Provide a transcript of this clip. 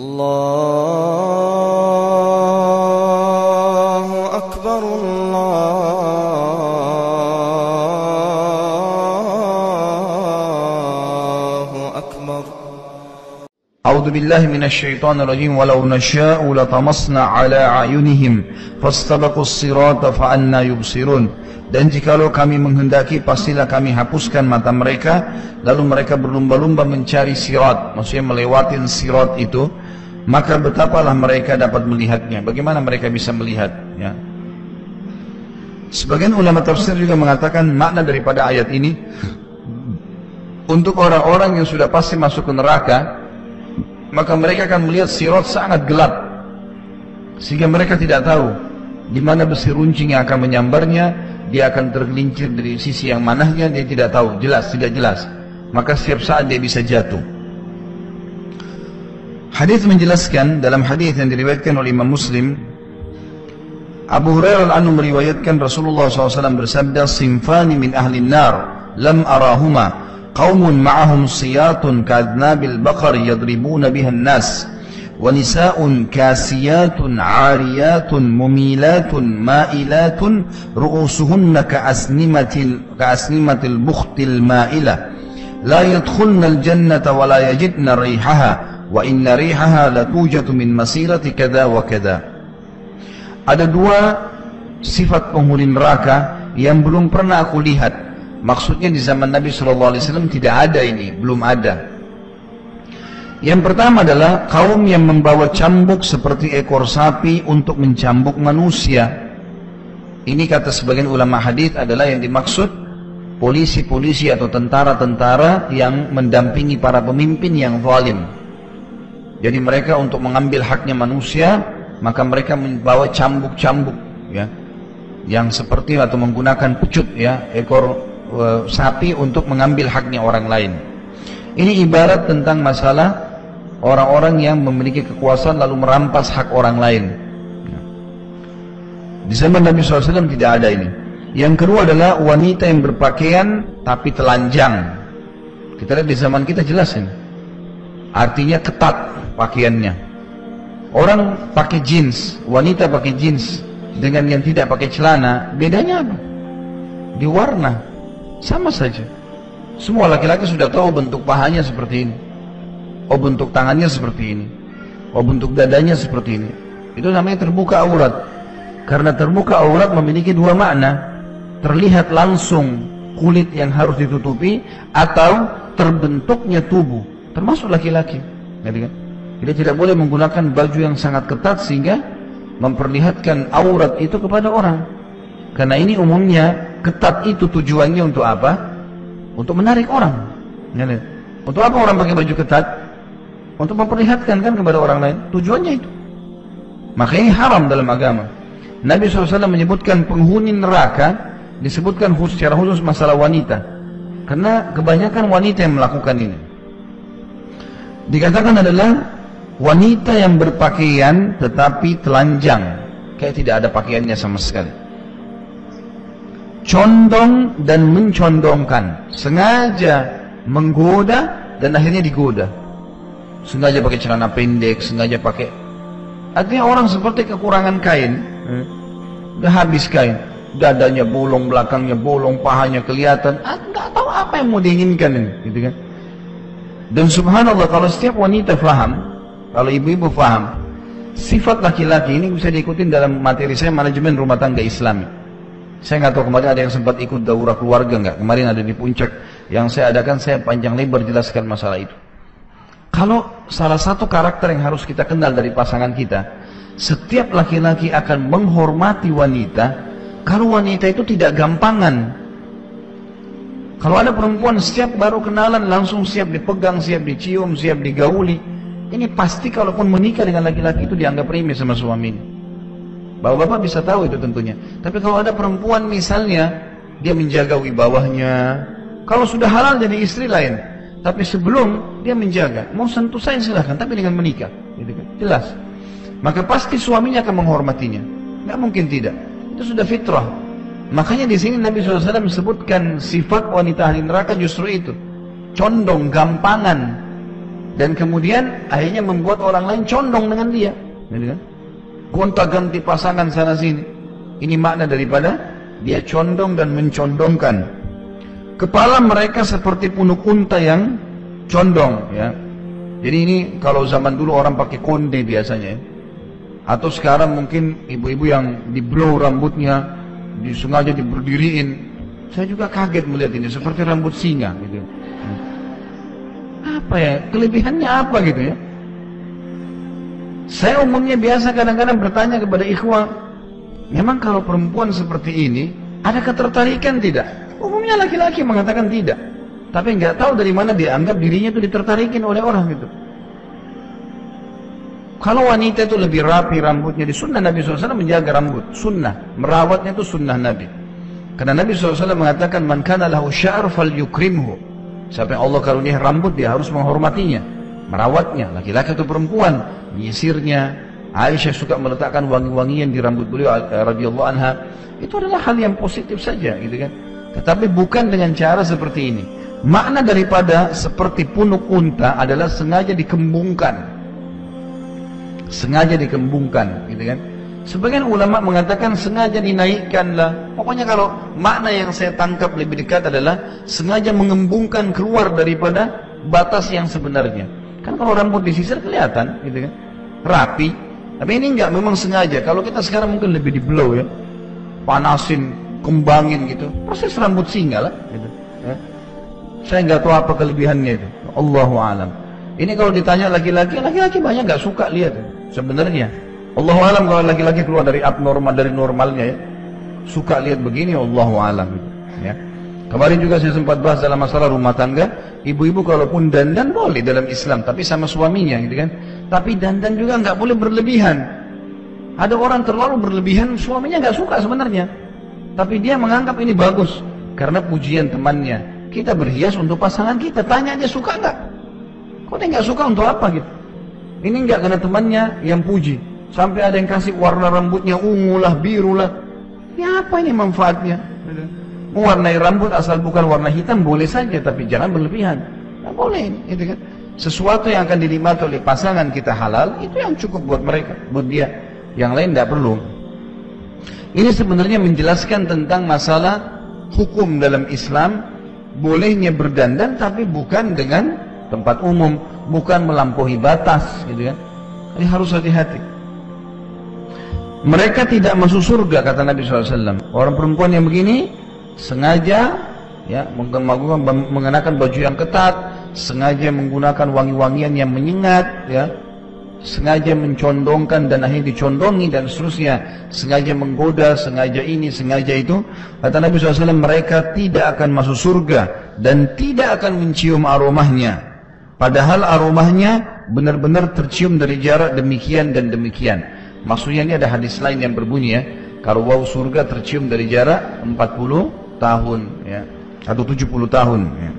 الله أكبر الله أكبر. أعوذ بالله من الشيطان الرجيم ولو نشاء لطمسنا على أعينهم فاستبقوا الصراط فأنى يبصرون. Dan jikalau kami menghendaki, pastilah kami hapuskan mata mereka, lalu mereka berlumba-lumba mencari sirat, maksudnya melewatin sirat itu, maka betapalah mereka dapat melihatnya. Bagaimana mereka bisa melihat? Ya. Sebagian ulama tafsir juga mengatakan makna daripada ayat ini, untuk orang-orang yang sudah pasti masuk ke neraka, maka mereka akan melihat sirat sangat gelap, sehingga mereka tidak tahu di mana besi runcing yang akan menyambarnya. Dia akan tergelincir dari sisi yang manahnya, dia tidak tahu, tidak jelas. Maka setiap saat dia bisa jatuh. Hadis menjelaskan, dalam hadis yang diriwayatkan oleh Imam Muslim, Abu Hurairah anhu meriwayatkan Rasulullah SAW bersabda, "Sinfani min ahli nar lam arahuma, qaumun ma'ahum siyatun ka'adnabil baqar yadribuna biha an-nas, ونساء كاسيات عاريات مميلات مائلات رؤوسهن كأسنمة البخت المائلة لا يدخلن الجنة ولا يجدن ريحها وإن ريحها لتوجد من مسيرة كذا وكذا." Ada dua sifat penghuni neraka yang belum pernah aku lihat. Maksudnya di zaman Nabi SAW tidak ada ini, belum ada. Yang pertama adalah kaum yang membawa cambuk seperti ekor sapi untuk mencambuk manusia. Ini kata sebagian ulama hadis adalah yang dimaksud polisi-polisi atau tentara-tentara yang mendampingi para pemimpin yang zalim. Jadi mereka untuk mengambil haknya manusia, maka mereka membawa cambuk-cambuk, ya, yang seperti atau menggunakan pecut, ya, ekor sapi untuk mengambil haknya orang lain. Ini ibarat tentang masalah orang-orang yang memiliki kekuasaan lalu merampas hak orang lain. Di zaman Nabi SAW tidak ada ini. Yang kedua adalah wanita yang berpakaian tapi telanjang. Kita lihat di zaman kita jelas ini. Artinya ketat pakaiannya. Orang pakai jeans, wanita pakai jeans dengan yang tidak pakai celana, bedanya apa? Di warna, sama saja. Semua laki-laki sudah tahu bentuk pahanya seperti ini. Oh, bentuk tangannya seperti ini. Oh, bentuk dadanya seperti ini. Itu namanya terbuka aurat. Karena terbuka aurat memiliki dua makna. Terlihat langsung kulit yang harus ditutupi, atau terbentuknya tubuh, termasuk laki-laki. Jadi tidak boleh menggunakan baju yang sangat ketat sehingga memperlihatkan aurat itu kepada orang. Karena ini umumnya ketat itu tujuannya untuk apa? Untuk menarik orang. Untuk apa orang pakai baju ketat? Untuk memperlihatkan kan kepada orang lain, tujuannya itu. Maka ini haram dalam agama. Nabi SAW menyebutkan penghuni neraka, disebutkan secara khusus masalah wanita, karena kebanyakan wanita yang melakukan ini. Dikatakan adalah wanita yang berpakaian tetapi telanjang, kayak tidak ada pakaiannya sama sekali, condong dan mencondongkan, sengaja menggoda dan akhirnya digoda. Sengaja pakai celana pendek, sengaja pakai, artinya orang seperti kekurangan kain, udah habis kain, dadanya bolong, belakangnya bolong, pahanya kelihatan, nggak tahu apa yang mau diinginkan ini, gitu kan? Dan subhanallah, kalau setiap wanita faham, kalau ibu-ibu faham, sifat laki-laki ini bisa diikutin dalam materi saya manajemen rumah tangga Islami. Saya nggak tahu kemarin ada yang sempat ikut daurah keluarga nggak? Kemarin ada di Puncak yang saya adakan, saya panjang lebar jelaskan masalah itu. Kalau salah satu karakter yang harus kita kenal dari pasangan kita, setiap laki-laki akan menghormati wanita kalau wanita itu tidak gampangan. Kalau ada perempuan setiap baru kenalan langsung siap dipegang, siap dicium, siap digauli, ini pasti kalaupun menikah dengan laki-laki itu dianggap remeh sama suami. Bapak-bapak bisa tahu itu tentunya. Tapi kalau ada perempuan misalnya dia menjaga wibawahnya, kalau sudah halal jadi istri lain, tapi sebelum dia menjaga, mau sentuh saya silahkan, tapi dengan menikah, gitu kan? Jelas. Maka pasti suaminya akan menghormatinya, nggak mungkin tidak. Itu sudah fitrah. Makanya di sini Nabi SAW sebutkan sifat wanita ahli neraka justru itu, condong, gampangan, dan kemudian akhirnya membuat orang lain condong dengan dia, gitu kan? Gonta-ganti pasangan sana sini. Ini makna daripada dia condong dan mencondongkan. Kepala mereka seperti punuk unta yang condong, ya. Jadi ini kalau zaman dulu orang pakai konde biasanya, ya. Atau sekarang mungkin ibu-ibu yang di blow rambutnya, disengaja diberdiriin. Saya juga kaget melihat ini, seperti rambut singa gitu. Apa ya, kelebihannya apa gitu ya? Saya umumnya biasa kadang-kadang bertanya kepada ikhwah, memang kalau perempuan seperti ini, ada ketertarikan tidak? Umumnya laki-laki mengatakan tidak. Tapi nggak tahu dari mana dia anggap dirinya itu ditertarikin oleh orang gitu. Kalau wanita itu lebih rapi rambutnya, di sunnah Nabi SAW menjaga rambut, sunnah, merawatnya itu sunnah Nabi. Karena Nabi SAW mengatakan, man kana lahu sya'ar fal yukrimhu. Siapa yang Allah karunia rambut, dia harus menghormatinya, merawatnya, laki-laki atau perempuan, menyisirnya. Aisyah suka meletakkan wangi-wangian di rambut beliau radhiyallahu anha. Itu adalah hal yang positif saja, gitu kan. Tetapi bukan dengan cara seperti ini. Makna daripada seperti punuk unta adalah sengaja dikembungkan. Sengaja dikembungkan, gitu kan. Sebagian ulama mengatakan sengaja dinaikkanlah. Pokoknya kalau makna yang saya tangkap lebih dekat adalah sengaja mengembungkan keluar daripada batas yang sebenarnya. Kan kalau rambut disisir kelihatan, gitu kan, rapi. Tapi ini enggak, memang sengaja. Kalau kita sekarang mungkin lebih di blow ya, panasin, kembangin gitu, proses rambut singa lah, gitu. Ya. Saya nggak tahu apa kelebihannya itu. Allahu a'lam. Ini kalau ditanya laki-laki, laki-laki banyak nggak suka lihat sebenarnya. Allahu a'lam kalau laki-laki keluar dari abnormal, dari normalnya ya, suka lihat begini. Allahu a'lam. Ya. Kemarin juga saya sempat bahas dalam masalah rumah tangga. Ibu-ibu kalaupun dandan boleh dalam Islam, tapi sama suaminya, gitu kan. Tapi dandan juga nggak boleh berlebihan. Ada orang terlalu berlebihan, suaminya nggak suka sebenarnya, tapi dia menganggap ini bagus karena pujian temannya. Kita berhias untuk pasangan kita, tanya aja suka nggak? Kok dia nggak suka untuk apa gitu? Ini nggak karena temannya yang puji, sampai ada yang kasih warna rambutnya ungu lah, biru lah. Ya apa ini manfaatnya? Mewarnai rambut asal bukan warna hitam boleh saja, tapi jangan berlebihan. Nggak boleh ini, gitu kan? Sesuatu yang akan dinikmati oleh pasangan kita halal, itu yang cukup buat mereka, buat dia. Yang lain tidak perlu. Ini sebenarnya menjelaskan tentang masalah hukum dalam Islam, bolehnya berdandan tapi bukan dengan tempat umum, bukan melampaui batas, gitu kan. Ini harus hati-hati. Mereka tidak masuk surga, kata Nabi SAW. Orang perempuan yang begini sengaja ya mengenakan baju yang ketat, sengaja menggunakan wangi-wangian yang menyengat, ya, sengaja mencondongkan dan akhirnya dicondongi dan seterusnya, sengaja menggoda, sengaja ini, sengaja itu. Kata Nabi SAW, mereka tidak akan masuk surga dan tidak akan mencium aromahnya. Padahal aromahnya benar-benar tercium dari jarak demikian dan demikian. Maksudnya ini ada hadis lain yang berbunyi ya, kalau bau surga tercium dari jarak 40 tahun ya, atau 70 tahun ya.